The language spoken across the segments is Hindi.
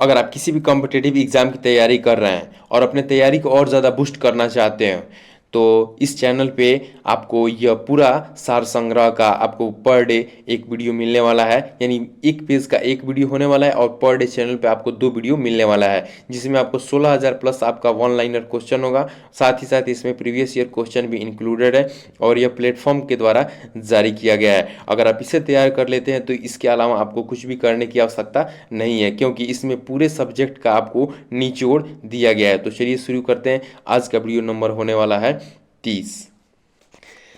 अगर आप किसी भी कॉम्पिटिटिव एग्ज़ाम की तैयारी कर रहे हैं और अपने तैयारी को और ज़्यादा बूस्ट करना चाहते हैं तो इस चैनल पे आपको यह पूरा सार संग्रह का आपको पर डे एक वीडियो मिलने वाला है। यानी एक पेज का एक वीडियो होने वाला है और पर डे चैनल पे आपको 2 वीडियो मिलने वाला है, जिसमें आपको 16,000 प्लस आपका वन लाइनर क्वेश्चन होगा। साथ ही साथ इसमें प्रीवियस ईयर क्वेश्चन भी इंक्लूडेड है और यह प्लेटफॉर्म के द्वारा जारी किया गया है। अगर आप इसे तैयार कर लेते हैं तो इसके अलावा आपको कुछ भी करने की आवश्यकता नहीं है, क्योंकि इसमें पूरे सब्जेक्ट का आपको निचोड़ दिया गया है। तो चलिए शुरू करते हैं। आज का वीडियो नंबर होने वाला है 30।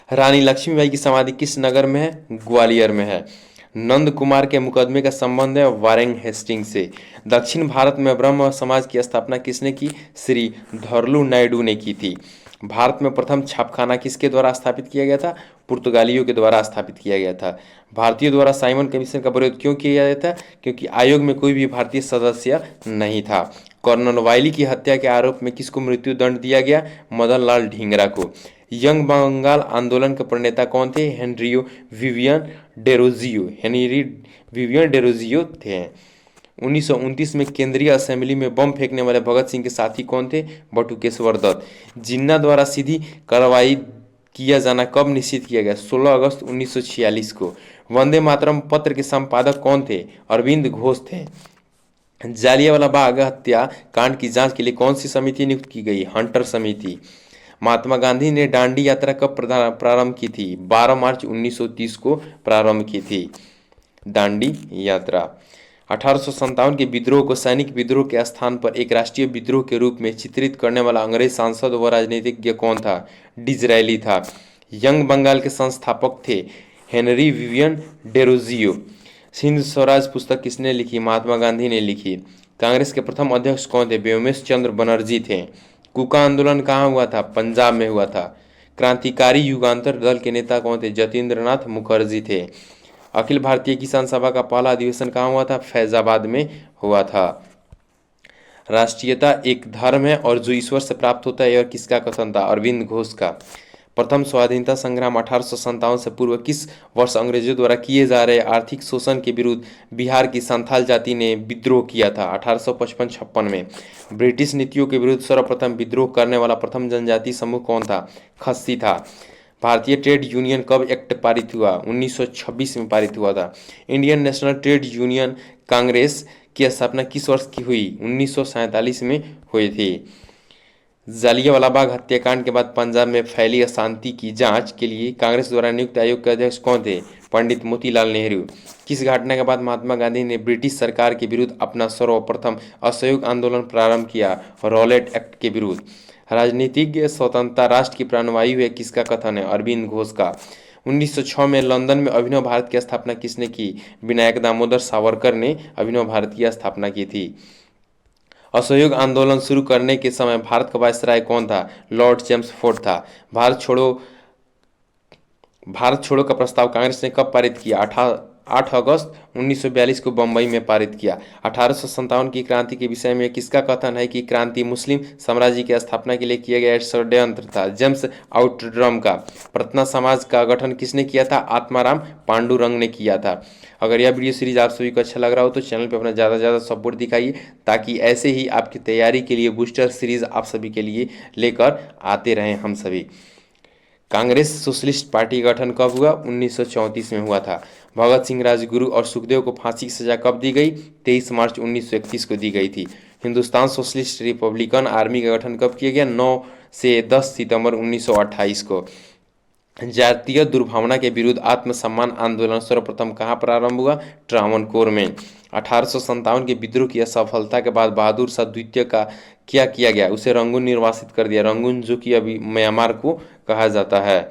रानी लक्ष्मीबाई की समाधि किस नगर में है? ग्वालियर में है। नंद कुमार के मुकदमे का संबंध है वारेंग हेस्टिंग से। दक्षिण भारत में ब्रह्म समाज की स्थापना किसने की? श्री धरलू नायडू ने की थी। भारत में प्रथम छापखाना किसके द्वारा स्थापित किया गया था? पुर्तगालियों के द्वारा स्थापित किया गया था। भारतीयों द्वारा साइमन कमीशन का विरोध क्यों किया गया था? क्योंकि आयोग में कोई भी भारतीय सदस्य नहीं था। कर्नल वायली की हत्या के आरोप में किसको मृत्यु दंड दिया गया? मदन लाल ढींगरा को। यंग बंगाल आंदोलन के प्रणेता कौन थे? हेनरी विवियन डेरोजियो थे। 1929 में केंद्रीय असेंबली में बम फेंकने वाले भगत सिंह के साथी कौन थे? बटुकेश्वर दत्त। जिन्ना द्वारा सीधी कार्रवाई किया जाना कब निश्चित किया गया? 16 अगस्त 1946 को। वंदे मातरम पत्र के संपादक कौन थे? अरविंद घोष थे। जालियांवाला बाग हत्या कांड की जांच के लिए कौन सी समिति नियुक्त की गई? हंटर समिति। महात्मा गांधी ने दांडी यात्रा कब प्रारंभ की थी? 12 मार्च 1930 को प्रारंभ की थी दांडी यात्रा। 1857 के विद्रोह को सैनिक विद्रोह के स्थान पर एक राष्ट्रीय विद्रोह के रूप में चित्रित करने वाला अंग्रेज सांसद व राजनीतिज्ञ कौन था? डिज़रायली था। यंग बंगाल के संस्थापक थे Henry Vivian Derozio. Sindh Swaraj पुस्तक किसने लिखी? महात्मा गांधी ने लिखी। कांग्रेस के प्रथम अध्यक्ष कौन थे? व्योमेश चंद्र बनर्जी थे। कुका आंदोलन कहाँ हुआ था? पंजाब में हुआ था। क्रांतिकारी युगांतर दल के नेता कौन थे? जतीन्द्रनाथ मुखर्जी थे। अखिल भारतीय किसान सभा का पहला अधिवेशन कहाँ हुआ था? फैजाबाद में हुआ था। राष्ट्रीयता एक धर्म है और जो ईश्वर से प्राप्त होता है, यह किसका कथन था? अरविंद घोष का। प्रथम स्वाधीनता संग्राम 1857 से पूर्व किस वर्ष अंग्रेजों द्वारा किए जा रहे आर्थिक शोषण के विरुद्ध बिहार की संथाल जाति ने विद्रोह किया था? 1855-56 में। ब्रिटिश नीतियों के विरुद्ध सर्वप्रथम विद्रोह करने वाला प्रथम जनजाति समूह कौन था? खस्सी था। भारतीय ट्रेड यूनियन कब एक्ट पारित हुआ? 1926 में पारित हुआ था। Indian national trade union Congress की स्थापना किस वर्ष की हुई? 1947 में हुई थी। जालियांवाला बाग हत्याकांड के बाद पंजाब में फैली अशांति की जांच के लिए कांग्रेस द्वारा नियुक्त आयोग के अध्यक्ष कौन थे? पंडित मोतीलाल नेहरू। किस घटना के बाद महात्मा गांधी ने ब्रिटिश सरकार के विरुद्ध अपना सर्वप्रथम असहयोग आंदोलन प्रारंभ किया? रॉलेट एक्ट के विरुद्ध। राजनीतिज्ञ स्वतंत्रता राष्ट्र की प्राणवायु है किसका कथन है? अरविंद घोष का। 1906 में लंदन में अभिनव भारत की स्थापना किसने की? विनायक दामोदर सावरकर ने अभिनव भारत की स्थापना की थी। असहयोग आंदोलन शुरू करने के समय भारत का वायसराय कौन था? लॉर्ड चेम्सफोर्ड था। भारत छोड़ो का प्रस्ताव कांग्रेस ने कब पारित किया? 8 अगस्त 1942 को बम्बई में पारित किया। 1857 की क्रांति के विषय में किसका कथन है कि क्रांति मुस्लिम साम्राज्य की स्थापना के लिए किया गया षड्यंत्र था? जेम्स आउटरम का। प्रार्थना समाज का गठन किसने किया था? आत्माराम पांडुरंग ने किया था। अगर यह वीडियो सीरीज आप सभी को अच्छा लग रहा हो तो चैनल पे अपना ज़्यादा से ज़्यादा सपोर्ट दिखाइए, ताकि ऐसे ही आपकी तैयारी के लिए बूस्टर सीरीज आप सभी के लिए लेकर आते रहें हम सभी। कांग्रेस सोशलिस्ट पार्टी का गठन कब हुआ? 1934 में हुआ था। भगत सिंह, राजगुरु और सुखदेव को फांसी की सजा कब दी गई? 23 मार्च 1931 को दी गई थी। हिंदुस्तान सोशलिस्ट रिपब्लिकन आर्मी का गठन कब किया गया? 9 से 10 सितंबर 1928 को। जातीय दुर्भावना के विरुद्ध आत्मसम्मान आंदोलन सर्वप्रथम कहाँ प्रारंभ हुआ? ट्रावनकोर में। 1857 के विद्रोह की असफलता के बाद बहादुर शाह द्वितीय का क्या किया गया? उसे रंगून निर्वासित कर दिया। रंगून जो कि अभी म्यांमार को कहा जाता है।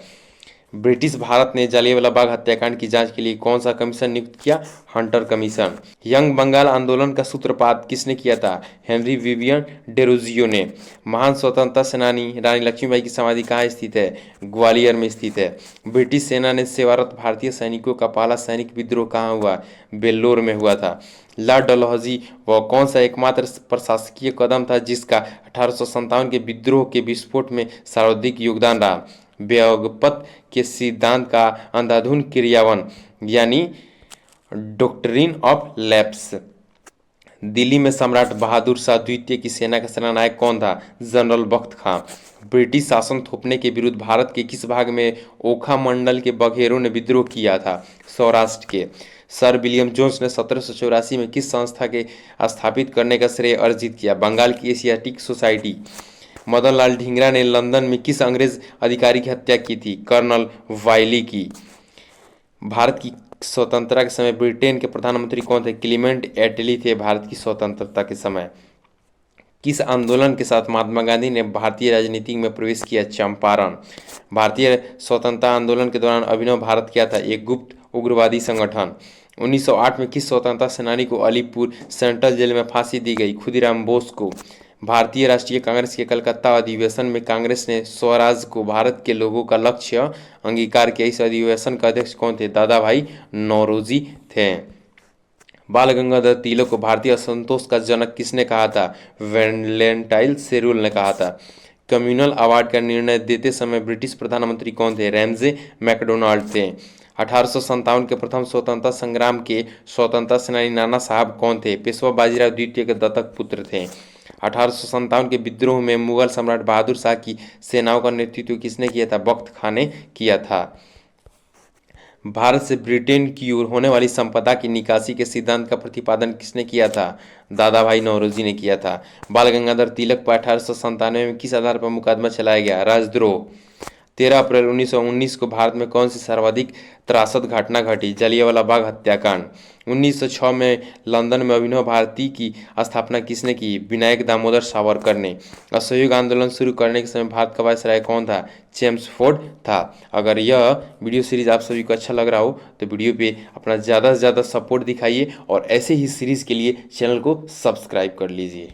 ब्रिटिश भारत ने जालियांवाला बाग हत्याकांड की जांच के लिए कौन सा कमीशन नियुक्त किया? Hunter commission. यंग बंगाल आंदोलन का सूत्रपात किसने किया था? हेनरी विवियन डेरोजियो ने। महान स्वतंत्रता सेनानी रानी लक्ष्मीबाई की समाधि कहाँ स्थित है? ग्वालियर में स्थित है। ब्रिटिश सेना ने सेवारत भारतीय सैनिकों का पहला सैनिक विद्रोह कहाँ हुआ? बेल्लोर में हुआ था। लॉर्ड डलहौजी वह कौन सा एकमात्र प्रशासकीय कदम था जिसका 1857 के विद्रोह के विस्फोट में सर्वाधिक योगदान रहा? व्युत्पत्ति के सिद्धांत का अंधाधुंध क्रियान्वयन यानी डॉक्ट्रिन ऑफ लैप्स। दिल्ली में सम्राट बहादुर शाह द्वितीय की सेना का सेनानायक कौन था? जनरल बख्त खां। ब्रिटिश शासन थोपने के विरुद्ध भारत के किस भाग में ओखा मंडल के बघेरों ने विद्रोह किया था? सौराष्ट्र के। सर विलियम जोन्स ने 1784 में किस संस्था के स्थापित करने का श्रेय अर्जित किया? बंगाल की एशियाटिक सोसाइटी। मदन लाल ढींगरा ने लंदन में किस अंग्रेज अधिकारी की हत्या की थी? कर्नल वाइली की। भारत की स्वतंत्रता के समय ब्रिटेन के प्रधानमंत्री कौन थे? क्लीमेंट एटली थे भारत की स्वतंत्रता के समय। किस आंदोलन के साथ महात्मा गांधी ने भारतीय राजनीति में प्रवेश किया? चंपारण। भारतीय स्वतंत्रता आंदोलन के दौरान अभिनव भारत क्या था? एक गुप्त उग्रवादी संगठन। 1908 में किस स्वतंत्रता सेनानी को अलीपुर सेंट्रल जेल में फांसी दी गई? खुदीराम बोस को। भारतीय राष्ट्रीय कांग्रेस के कलकत्ता अधिवेशन में कांग्रेस ने स्वराज को भारत के लोगों का लक्ष्य अंगीकार किया। इस अधिवेशन का अध्यक्ष कौन थे? दादा भाई नौरोजी थे। बाल गंगाधर तिलक को भारतीय असंतोष का जनक किसने कहा था? वैलेंटाइन सेरुल ने कहा था। कम्युनल अवार्ड का निर्णय देते समय ब्रिटिश प्रधानमंत्री कौन थे? रैमजे मैकडोनाल्ड थे। 1857 के प्रथम स्वतंत्रता संग्राम के स्वतंत्रता सेनानी नाना साहब कौन थे? पेशवा बाजीराव द्वितीय के दत्तक पुत्र थे। 1857 के विद्रोह में मुगल सम्राट बहादुर शाह की सेनाओं का नेतृत्व किसने किया था? बख्त खां ने किया था। भारत से ब्रिटेन की ओर होने वाली संपदा की निकासी के सिद्धांत का प्रतिपादन किसने किया था? दादा भाई नौरोजी ने किया था। बाल गंगाधर तिलक पर 1897 में किस आधार पर मुकदमा चलाया गया? राजद्रोह। 13 अप्रैल 1919 को भारत में कौन सी सर्वाधिक त्रासद घटना घटी? जलियांवाला बाग हत्याकांड। 1906 में लंदन में अभिनव भारती की स्थापना किसने की? विनायक दामोदर सावरकर ने। असहयोग आंदोलन शुरू करने के समय भारत का वायसराय कौन था? चेम्सफोर्ड था। अगर यह वीडियो सीरीज आप सभी को अच्छा लग रहा हो तो वीडियो पे अपना ज़्यादा से ज़्यादा सपोर्ट दिखाइए और ऐसे ही सीरीज़ के लिए चैनल को सब्सक्राइब कर लीजिए।